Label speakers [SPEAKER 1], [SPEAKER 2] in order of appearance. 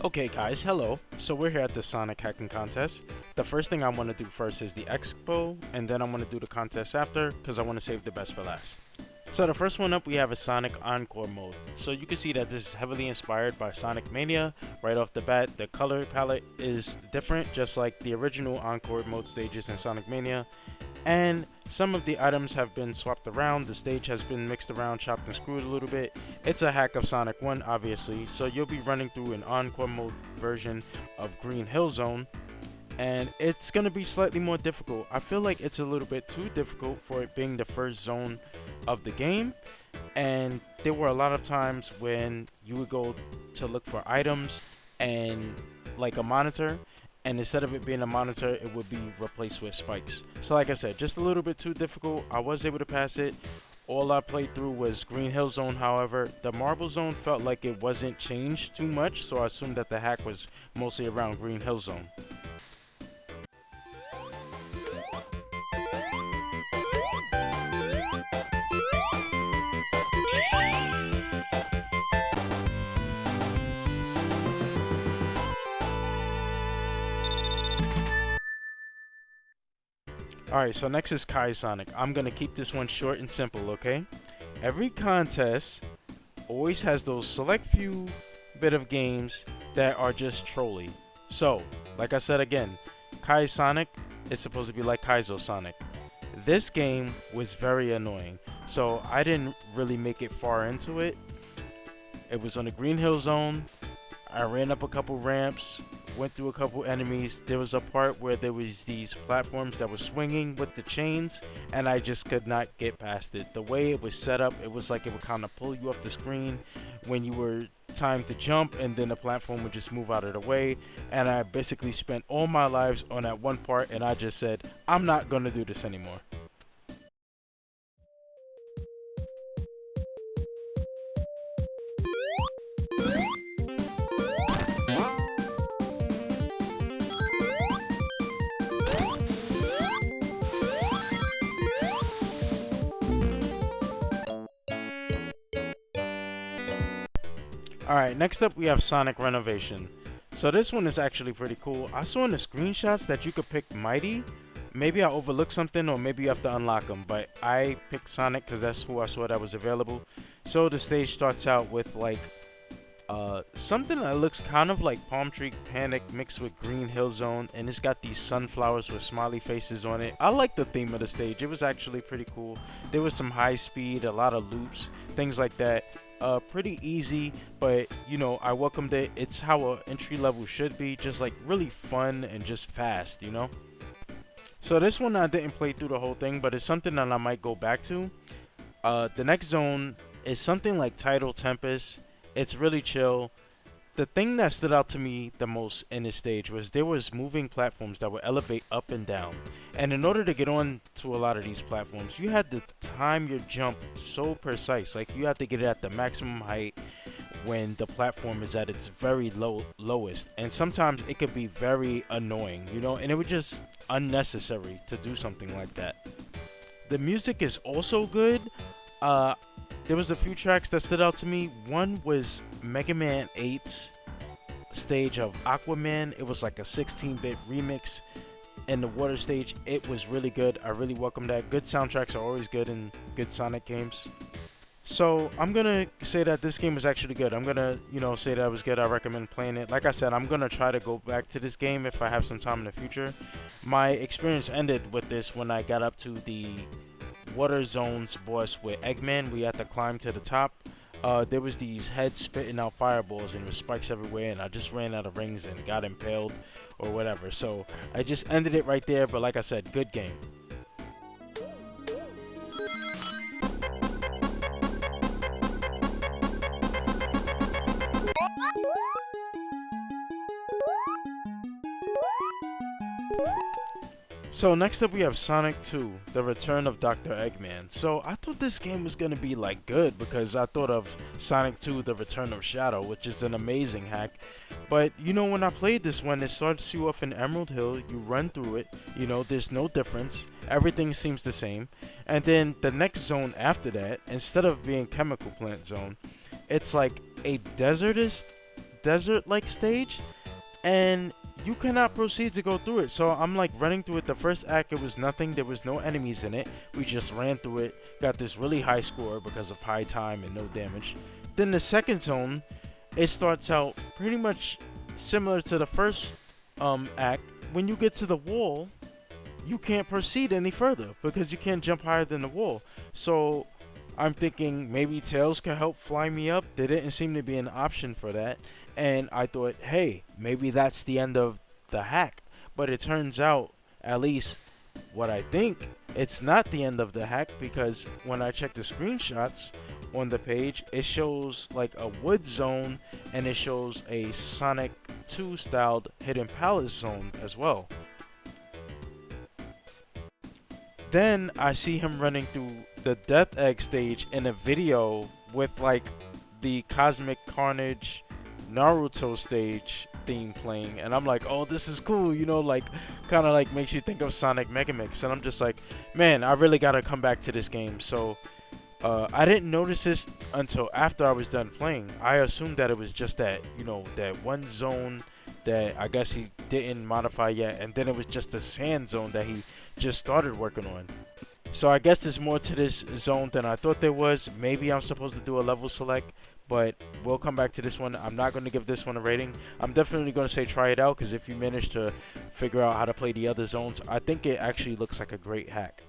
[SPEAKER 1] Okay guys, hello. So we're here at the Sonic hacking contest. The first thing I want to do first is the Expo, and then I'm going to do the contest after because I want to save the best for last. So the first one up, we have a Sonic Encore Mode. So you can see that this is heavily inspired by Sonic Mania. Right off the bat, the color palette is different, just like the original Encore Mode stages in Sonic Mania. And some of the items have been swapped around. The stage has been mixed around, chopped and screwed a little bit. It's a hack of Sonic 1, obviously. So you'll be running through an Encore Mode version of Green Hill Zone, and it's going to be slightly more difficult. I feel like it's a little bit too difficult for it being the first zone of the game, and there were a lot of times when you would go to look for items and like a monitor, and instead of it being a monitor, it would be replaced with spikes. So like I said, just a little bit too difficult. I was able to pass it. All I played through was Green Hill Zone. However, the Marble Zone felt like it wasn't changed too much, so I assumed that the hack was mostly around Green Hill Zone. Alright, so next is Kai Sonic. I'm going to keep this one short and simple, okay? Every contest always has those select few bit of games that are just trolly. So, like I said again, Kai Sonic is supposed to be like Kaizo Sonic. This game was very annoying, so I didn't really make it far into it. It was on the Green Hill Zone. I ran up a couple ramps, went through a couple enemies. There was a part where there was these platforms that were swinging with the chains, and I just could not get past it. The way it was set up, it was like it would kind of pull you off the screen when you were timed to jump, and then the platform would just move out of the way. And I basically spent all my lives on that one part, and I just said, I'm not gonna do this anymore. Alright, next up we have Sonic Renovation. So this one is actually pretty cool. I saw in the screenshots that you could pick Mighty. Maybe I overlooked something, or maybe you have to unlock them, but I picked Sonic because that's who I saw that was available. So the stage starts out with like something that looks kind of like Palm Tree Panic mixed with Green Hill Zone, and it's got these sunflowers with smiley faces on it. I like the theme of the stage. It was actually pretty cool. There was some high speed, a lot of loops, things like that. Pretty easy, but you know, I welcomed it. It's how a entry level should be, just like really fun and just fast, you know. So this one I didn't play through the whole thing, but it's something that I might go back to. The next zone is something like Tidal Tempest. It's really chill. The thing that stood out to me the most in this stage was there was moving platforms that would elevate up and down. And in order to get on to a lot of these platforms, you had to time your jump so precise. Like you have to get it at the maximum height when the platform is at its very lowest. And sometimes it could be very annoying, you know, and it was just unnecessary to do something like that. The music is also good. There was a few tracks that stood out to me. One was Mega Man 8's stage of Aquaman. It was like a 16-bit remix in the water stage. It was really good. I really welcome that. Good soundtracks are always good in good Sonic games. So I'm gonna say that this game was actually good. I'm gonna, you know, say that it was good. I recommend playing it. Like I said, I'm gonna try to go back to this game if I have some time in the future. My experience ended with this when I got up to the Water Zones boss with Eggman. We had to climb to the top. There was these heads spitting out fireballs, and there was spikes everywhere, and I just ran out of rings and got impaled or whatever. So I just ended it right there, but like I said, good game. So next up we have Sonic 2, The Return of Dr. Eggman. So I thought this game was going to be like good because I thought of Sonic 2, The Return of Shadow, which is an amazing hack. But you know, when I played this one, it starts you off in Emerald Hill, you run through it, you know, there's no difference, everything seems the same. And then the next zone after that, instead of being Chemical Plant Zone, it's like a desertous desert-like stage, and you cannot proceed to go through it. So I'm like running through it. The first act, it was nothing. There was no enemies in it. We just ran through it, got this really high score because of high time and no damage. Then the second zone, it starts out pretty much similar to the first act. When you get to the wall, you can't proceed any further because you can't jump higher than the wall. So I'm thinking maybe Tails could help fly me up. There didn't seem to be an option for that. And I thought, hey, maybe that's the end of the hack. But it turns out, at least what I think, it's not the end of the hack, because when I check the screenshots on the page, it shows like a wood zone and it shows a Sonic 2 styled hidden palace zone as well. Then I see him running through the Death Egg stage in a video with like the Cosmic Carnage Naruto stage theme playing, and I'm like, oh, this is cool, you know, like kind of like makes you think of Sonic Mega Mix. And I'm just like, man, I really gotta come back to this game. So I didn't notice this until after I was done playing. I assumed that it was just that, you know, that one zone that I guess he didn't modify yet, and then it was just the sand zone that he just started working on. So I guess there's more to this zone than I thought there was. Maybe I'm supposed to do a level select, but we'll come back to this one. I'm not going to give this one a rating. I'm definitely going to say try it out, because if you manage to figure out how to play the other zones, I think it actually looks like a great hack.